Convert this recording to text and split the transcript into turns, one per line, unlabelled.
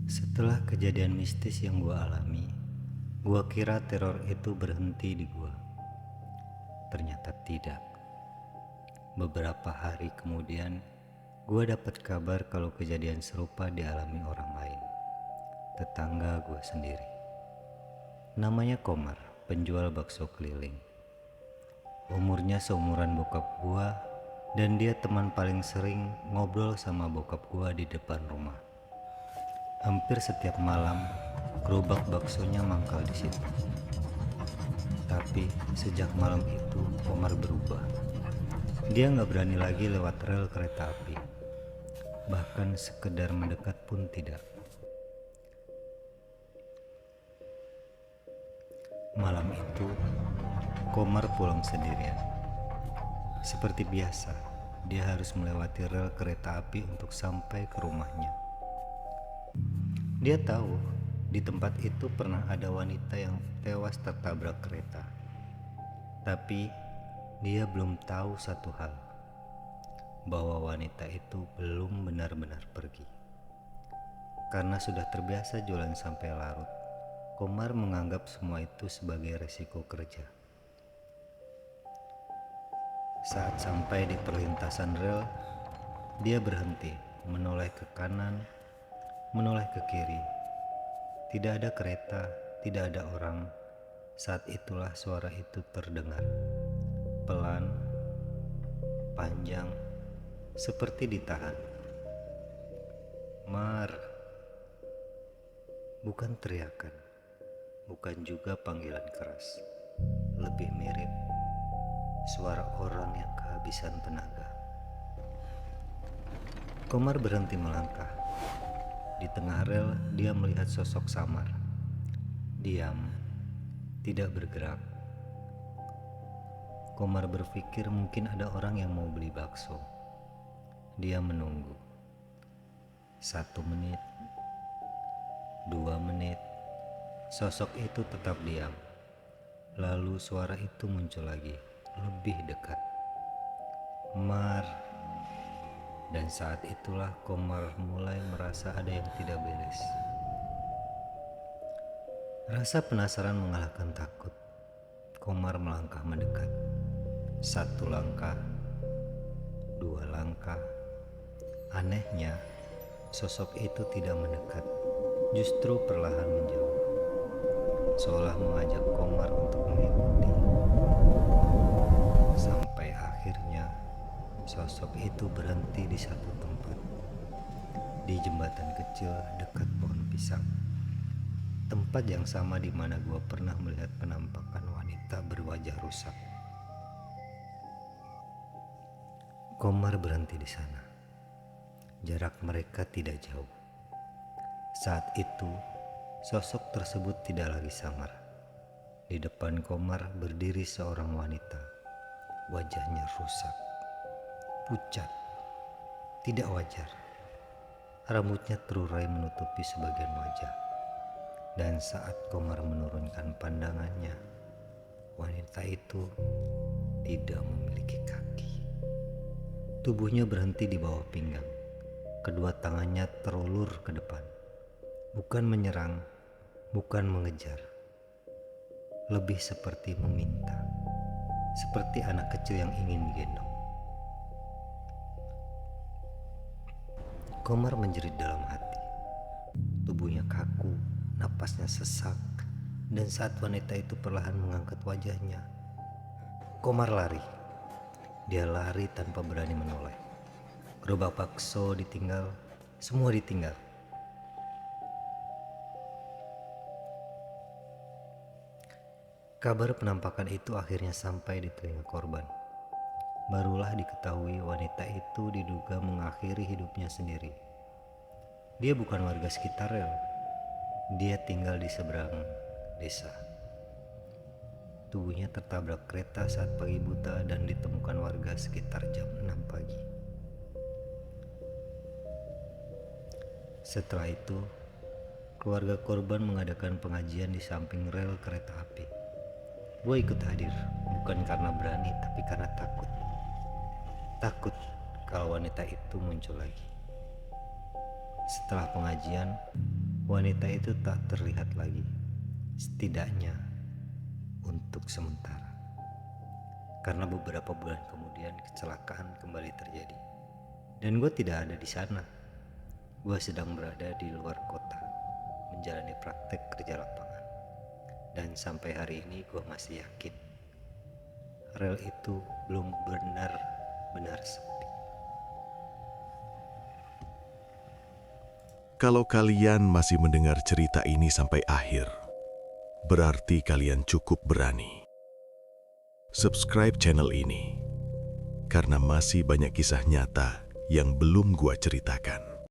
Setelah kejadian mistis yang gua alami, gua kira teror itu berhenti di gua. Ternyata tidak. Beberapa hari kemudian, gua dapat kabar kalau kejadian serupa dialami orang lain. Tetangga gua sendiri. Namanya Komar, penjual bakso keliling. Umurnya seumuran bokap gua, dan dia teman paling sering ngobrol sama bokap gua di depan rumah. Hampir setiap malam, gerobak baksonya mangkal di situ. Tapi sejak malam itu, Komar berubah. Dia nggak berani lagi lewat rel kereta api. Bahkan sekedar mendekat pun tidak. Malam itu, Komar pulang sendirian. Seperti biasa, dia harus melewati rel kereta api untuk sampai ke rumahnya. Dia tahu di tempat itu pernah ada wanita yang tewas tertabrak kereta. Tapi dia belum tahu satu hal, bahwa wanita itu belum benar-benar pergi. Karena sudah terbiasa jualan sampai larut, Komar menganggap semua itu sebagai resiko kerja. Saat sampai di perlintasan rel, dia berhenti, menoleh ke kanan, menoleh ke kiri. Tidak ada kereta, tidak ada orang. Saat itulah suara itu terdengar. Pelan, panjang, seperti ditahan. Mar. Bukan teriakan, bukan juga panggilan keras. Lebih mirip suara orang yang kehabisan tenaga. Komar berhenti melangkah. Di tengah rel, dia melihat sosok samar. Diam, tidak bergerak. Komar berpikir mungkin ada orang yang mau beli bakso. Dia menunggu. 1 menit, 2 menit, sosok itu tetap diam. Lalu suara itu muncul lagi, lebih dekat. Mar. Dan saat itulah Komar mulai merasa ada yang tidak beres. Rasa penasaran mengalahkan takut. Komar melangkah mendekat. 1 langkah, 2 langkah. Anehnya, sosok itu tidak mendekat, justru perlahan menjauh, seolah mengajak Komar untuk mengikuti. Sampai akhirnya, sosok itu berhenti di satu tempat, di jembatan kecil dekat pohon pisang. Tempat yang sama di mana gua pernah melihat penampakan wanita berwajah rusak. Komar berhenti di sana. Jarak mereka tidak jauh. Saat itu, sosok tersebut tidak lagi samar. Di depan Komar berdiri seorang wanita. Wajahnya rusak, pucat, tidak wajar. Rambutnya terurai menutupi sebagian wajah. Dan saat Komar menurunkan pandangannya, wanita itu tidak memiliki kaki. Tubuhnya berhenti di bawah pinggang. Kedua tangannya terulur ke depan. Bukan menyerang, bukan mengejar. Lebih seperti meminta. Seperti anak kecil yang ingin digendong. Komar menjerit dalam hati. Tubuhnya kaku, napasnya sesak. Dan saat wanita itu perlahan mengangkat wajahnya, Komar lari. Dia lari tanpa berani menoleh. Gerobak bakso ditinggal, semua ditinggal. Kabar penampakan itu akhirnya sampai di telinga korban. Barulah diketahui wanita itu diduga mengakhiri hidupnya sendiri. Dia bukan warga sekitar rel. Dia tinggal di seberang desa. Tubuhnya tertabrak kereta saat pagi buta dan ditemukan warga sekitar jam 6 pagi. Setelah itu, keluarga korban mengadakan pengajian di samping rel kereta api. Gue ikut hadir, bukan karena berani tapi karena takut. Takut kalau wanita itu muncul lagi. Setelah pengajian, wanita itu tak terlihat lagi, setidaknya untuk sementara. Karena beberapa bulan kemudian kecelakaan kembali terjadi. Dan gue tidak ada di sana. Gue sedang berada di luar kota, menjalani praktek kerja lapangan. Dan sampai hari ini gue masih yakin rel itu belum benar-benar sepi.
Kalau kalian masih mendengar cerita ini sampai akhir, berarti kalian cukup berani. Subscribe channel ini, karena masih banyak kisah nyata yang belum gua ceritakan.